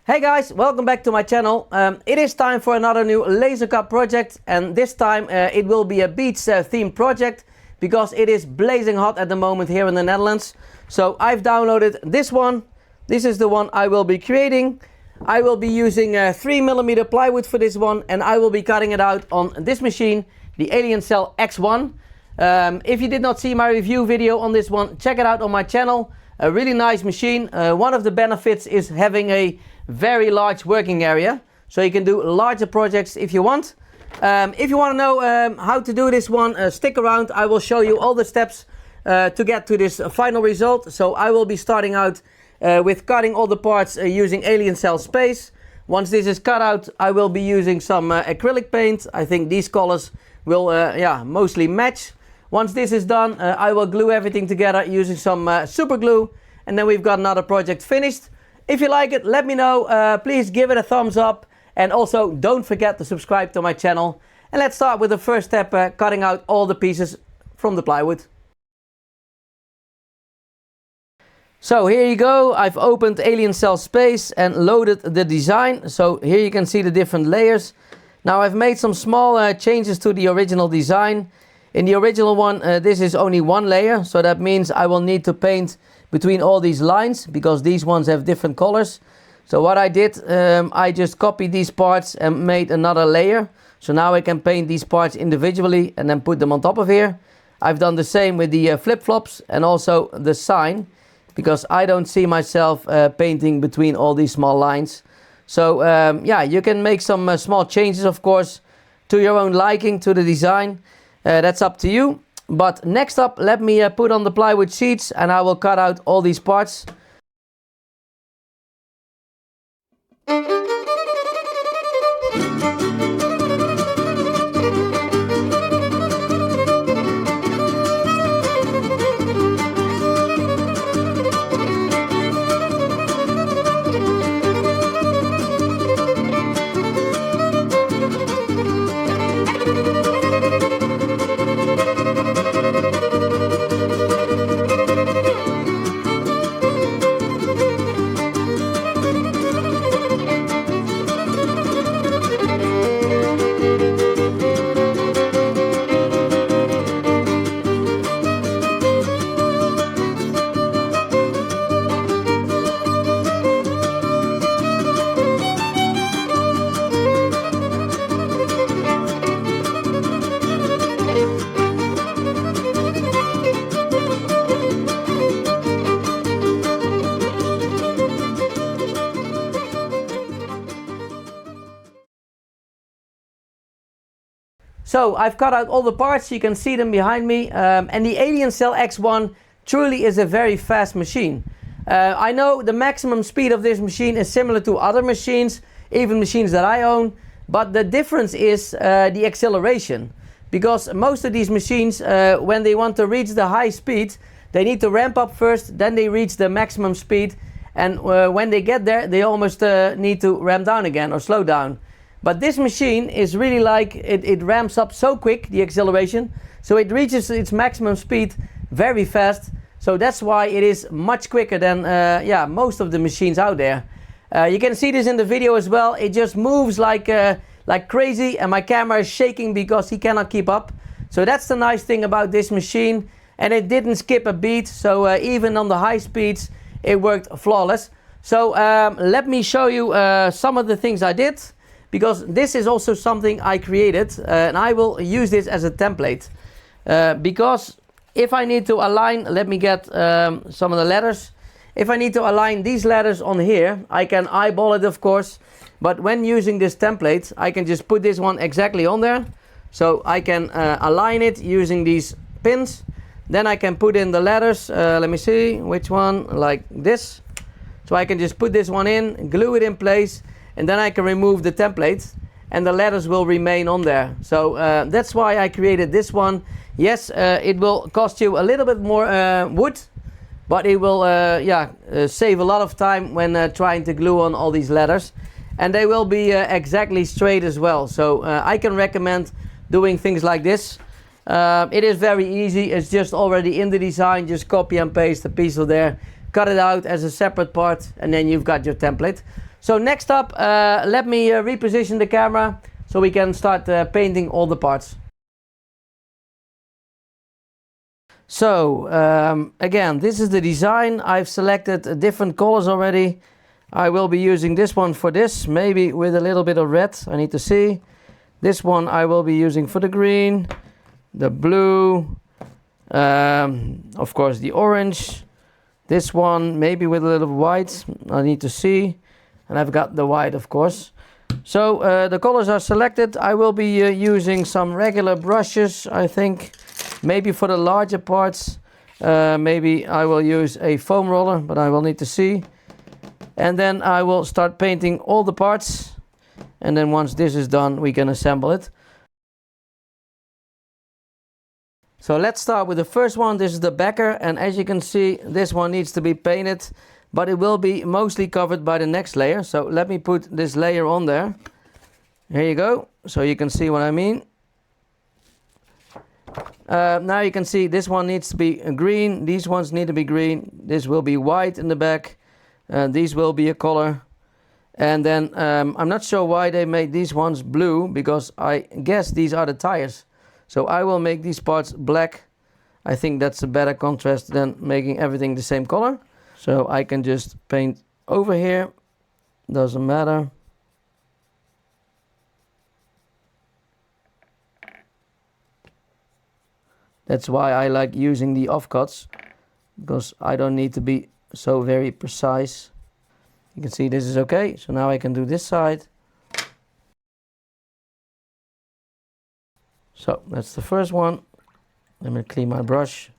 Hey guys, welcome back to my channel. It is time for another new laser cut project, and this time it will be a beach themed project because it is blazing hot at the moment here in the Netherlands. So I've downloaded this one. This is the one I will be creating. I will be using 3mm plywood for this one, and I will be cutting it out on this machine, the Aliencell X1. If you did not see my review video on this one, check it out on my channel. A really nice machine. One of the benefits is having a very large working area, so you can do larger projects if you want. If you want to know how to do this one, stick around. I will show you all the steps to get to this final result. So I will be starting out with cutting all the parts using Aliencell Space. Once this is cut out, I will be using some acrylic paint. I think these colors will mostly match. Once this is done, I will glue everything together using some super glue, and then we've got another project finished. If you like it, let me know. Please give it a thumbs up, and also don't forget to subscribe to my channel. And let's start with the first step, cutting out all the pieces from the plywood. So here you go. I've opened Aliencell Space and loaded the design. So here you can see the different layers. Now I've made some small changes to the original design. In the original one, this is only one layer, so that means I will need to paint between all these lines because these ones have different colors. So what I did, I just copied these parts and made another layer. So now I can paint these parts individually and then put them on top of here. I've done the same with the flip-flops and also the sign, because I don't see myself painting between all these small lines. So yeah, you can make some small changes, of course, to your own liking, to the design. That's up to you. But next up, let me put on the plywood sheets and I will cut out all these parts. So I've cut out all the parts, you can see them behind me, and the Aliencell X1 truly is a very fast machine. I know the maximum speed of this machine is similar to other machines, even machines that I own, but the difference is the acceleration. Because most of these machines, when they want to reach the high speed, they need to ramp up first, then they reach the maximum speed, and when they get there, they almost need to ramp down again or slow down. But this machine is really like, it ramps up so quick, the acceleration, so it reaches its maximum speed very fast. So that's why it is much quicker than most of the machines out there. You can see this in the video as well. It just moves like crazy, and my camera is shaking because he cannot keep up. So that's the nice thing about this machine. And it didn't skip a beat, so even on the high speeds, it worked flawless. So let me show you some of the things I did, because this is also something I created, and I will use this as a template. Because if I need to align, let me get some of the letters. If I need to align these letters on here, I can eyeball it, of course. But when using this template, I can just put this one exactly on there. So I can align it using these pins. Then I can put in the letters, let me see, which one, like this. So I can just put this one in, glue it in place, and then I can remove the template and the letters will remain on there. So that's why I created this one. Yes, it will cost you a little bit more wood, but it will save a lot of time when trying to glue on all these letters. And they will be exactly straight as well. So I can recommend doing things like this. It is very easy. It's just already in the design. Just copy and paste a piece of there, cut it out as a separate part, and then you've got your template. So next up, let me reposition the camera so we can start painting all the parts. So again, this is the design. I've selected different colors already. I will be using this one for this, maybe with a little bit of red. I need to see. This one I will be using for the green, the blue, of course the orange. This one maybe with a little white. I need to see. And I've got the white, of course. So the colors are selected. I will be using some regular brushes, I think. Maybe for the larger parts, maybe I will use a foam roller, but I will need to see. And then I will start painting all the parts. And then once this is done, we can assemble it. So let's start with the first one. This is the backer, and as you can see, this one needs to be painted, but it will be mostly covered by the next layer. So let me put this layer on there. Here you go, so you can see what I mean. Now you can see this one needs to be green, these ones need to be green, this will be white in the back, these will be a color. And then I'm not sure why they made these ones blue, because I guess these are the tires. So I will make these parts black. I think that's a better contrast than making everything the same color. So I can just paint over here, doesn't matter. That's why I like using the offcuts, because I don't need to be so very precise. You can see this is okay, so now I can do this side. So that's the first one. Let me clean my brush.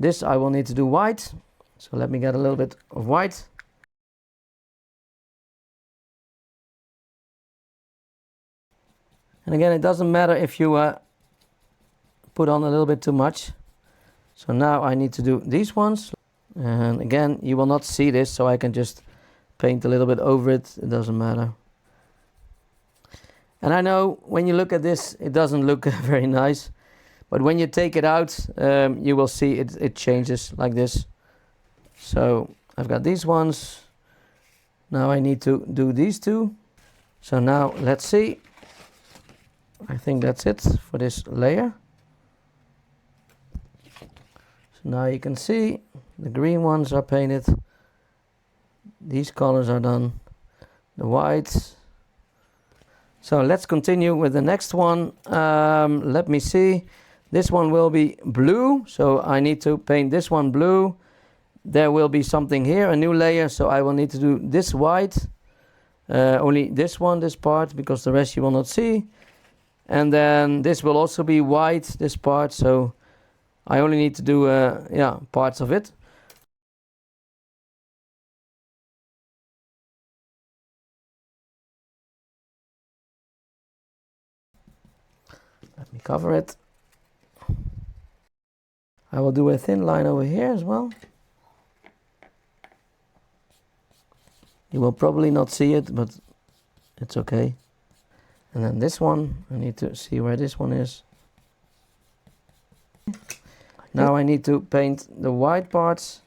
This I will need to do white, so let me get a little bit of white. And again, it doesn't matter if you put on a little bit too much. So now I need to do these ones. And again, you will not see this, so I can just paint a little bit over it. It doesn't matter. And I know when you look at this, it doesn't look very nice. But when you take it out, you will see it changes like this. So I've got these ones. Now I need to do these two. So now let's see. I think that's it for this layer. So now you can see the green ones are painted. These colors are done. The whites. So let's continue with the next one. Let me see. This one will be blue. So I need to paint this one blue. There will be something here, a new layer. So I will need to do this white. Only this one, this part, because the rest you will not see. And then this will also be white, this part. So I only need to do yeah, parts of it. Let me cover it. I will do a thin line over here as well. You will probably not see it, but it's okay. And then this one, I need to see where this one is. Now I need to paint the white parts.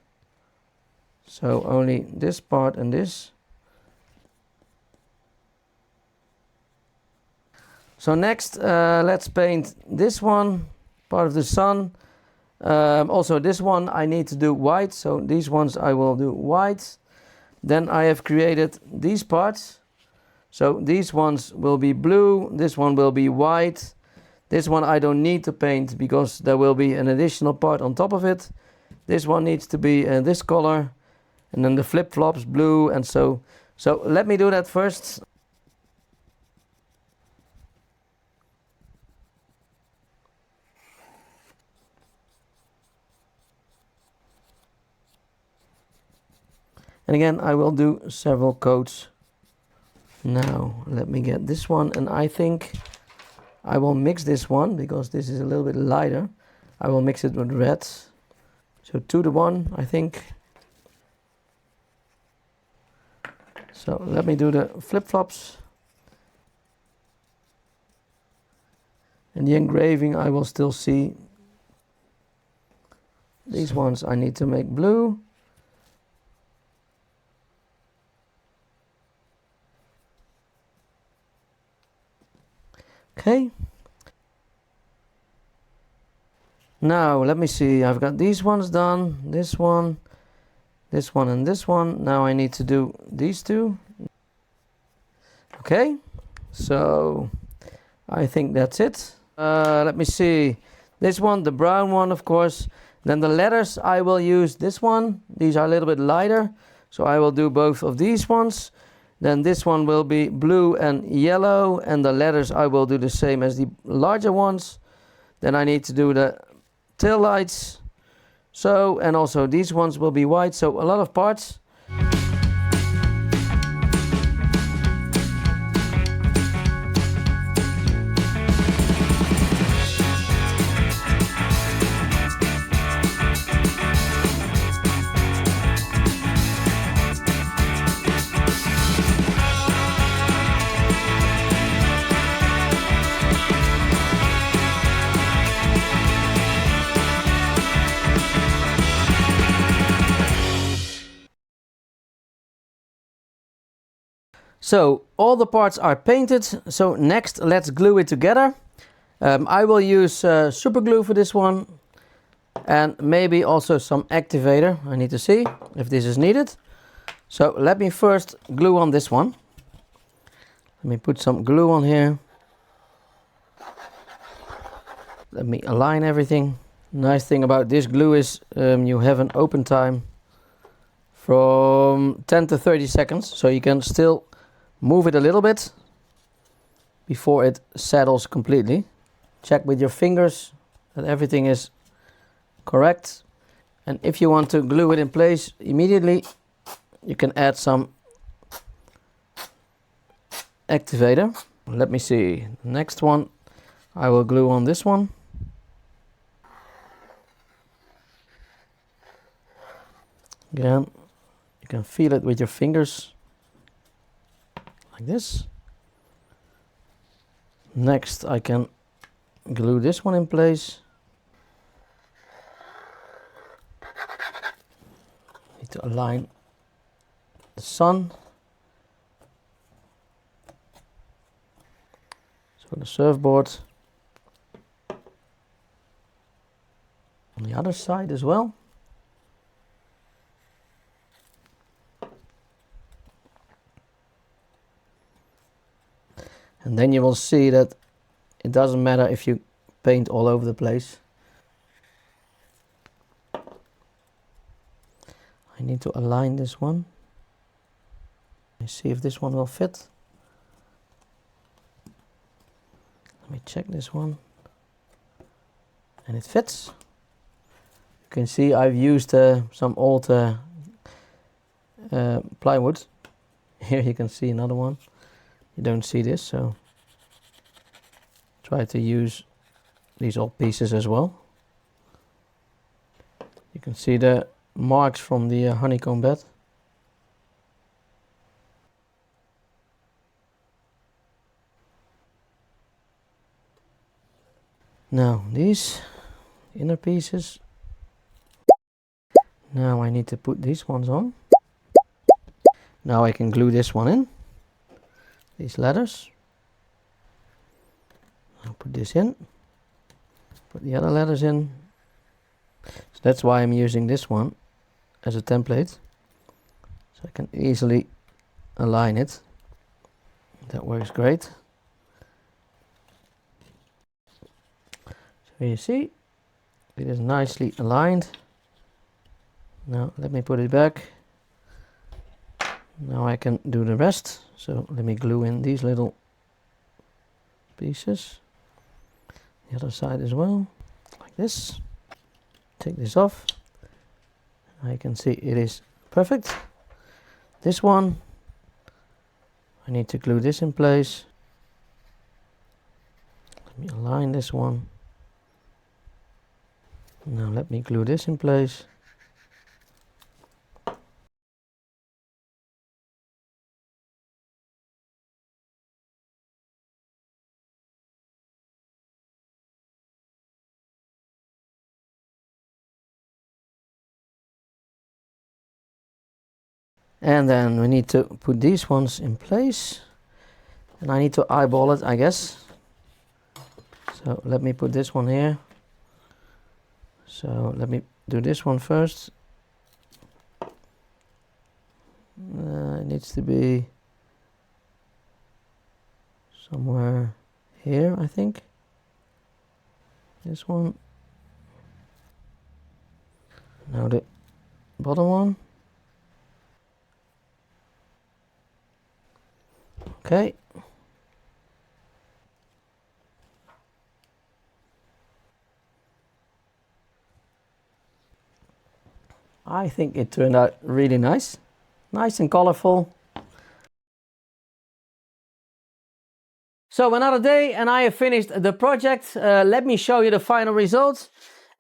So only this part and this. So next, let's paint this one, part of the sun. Also this one I need to do white, so these ones I will do white. Then I have created these parts. So these ones will be blue, this one will be white. This one I don't need to paint because there will be an additional part on top of it. This one needs to be this color. And then the flip-flops blue and so. So let me do that first. And again, I will do several coats. Now, let me get this one. And I think I will mix this one because this is a little bit lighter. I will mix it with red. So 2-to-1, I think. So let me do the flip-flops. And the engraving I will still see. These ones I need to make blue. Okay. Now let me see, I've got these ones done, this one, and this one. Now I need to do these two. Okay, so I think that's it. Let me see, this one, the brown one, of course. Then the letters, I will use this one. These are a little bit lighter, so I will do both of these ones. Then this one will be blue and yellow, and the letters I will do the same as the larger ones. Then I need to do the tail lights. So, and also these ones will be white, so a lot of parts. So all the parts are painted. So next, let's glue it together. I will use super glue for this one, and maybe also some activator. I need to see if this is needed. So let me first glue on this one. Let me put some glue on here. Let me align everything. Nice thing about this glue is you have an open time from 10 to 30 seconds, so you can still move it a little bit before it settles completely. Check with your fingers that everything is correct. And if you want to glue it in place immediately, you can add some activator. Let me see. Next one, I will glue on this one. Again, you can feel it with your fingers. Like this. Next, I can glue this one in place. Need to align the sun. So the surfboard on the other side as well. And then you will see that it doesn't matter if you paint all over the place. I need to align this one. Let me see if this one will fit. Let me check this one. And it fits. You can see I've used some old plywood. Here you can see another one. You don't see this, so try to use these old pieces as well. You can see the marks from the honeycomb bed. Now these inner pieces. Now I need to put these ones on. Now I can glue this one in. These letters. I'll put this in. Put the other letters in. So that's why I'm using this one as a template. So I can easily align it. That works great. So you see, it is nicely aligned. Now let me put it back. Now I can do the rest. So let me glue in these little pieces. The other side as well, like this. Take this off. I can see it is perfect. This one, I need to glue this in place. Let me align this one. Now let me glue this in place. And then we need to put these ones in place. And I need to eyeball it, I guess. So let me put this one here. So let me do this one first. It needs to be somewhere here, I think. This one. Now the bottom one. Okay. I think it turned out really nice. Nice and colorful. So another day and I have finished the project. Let me show you the final results.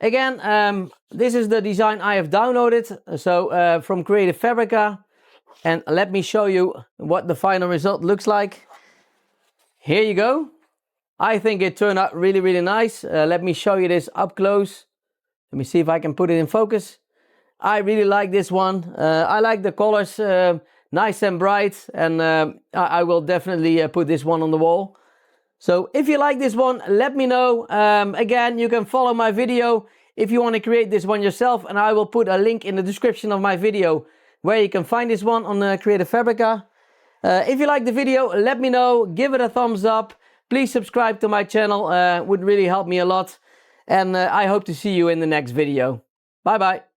Again, this is the design I have downloaded, so from Creative Fabrica. And let me show you what the final result looks like. Here you go. I think it turned out really, really nice. Let me show you this up close. Let me see if I can put it in focus. I really like this one. I like the colors, nice and bright, and I will definitely put this one on the wall. So if you like this one, let me know. Again, you can follow my video if you want to create this one yourself, and I will put a link in the description of my video where you can find this one on Creative Fabrica. If you like the video, let me know. Give it a thumbs up. Please subscribe to my channel. Would really help me a lot. And I hope to see you in the next video. Bye bye.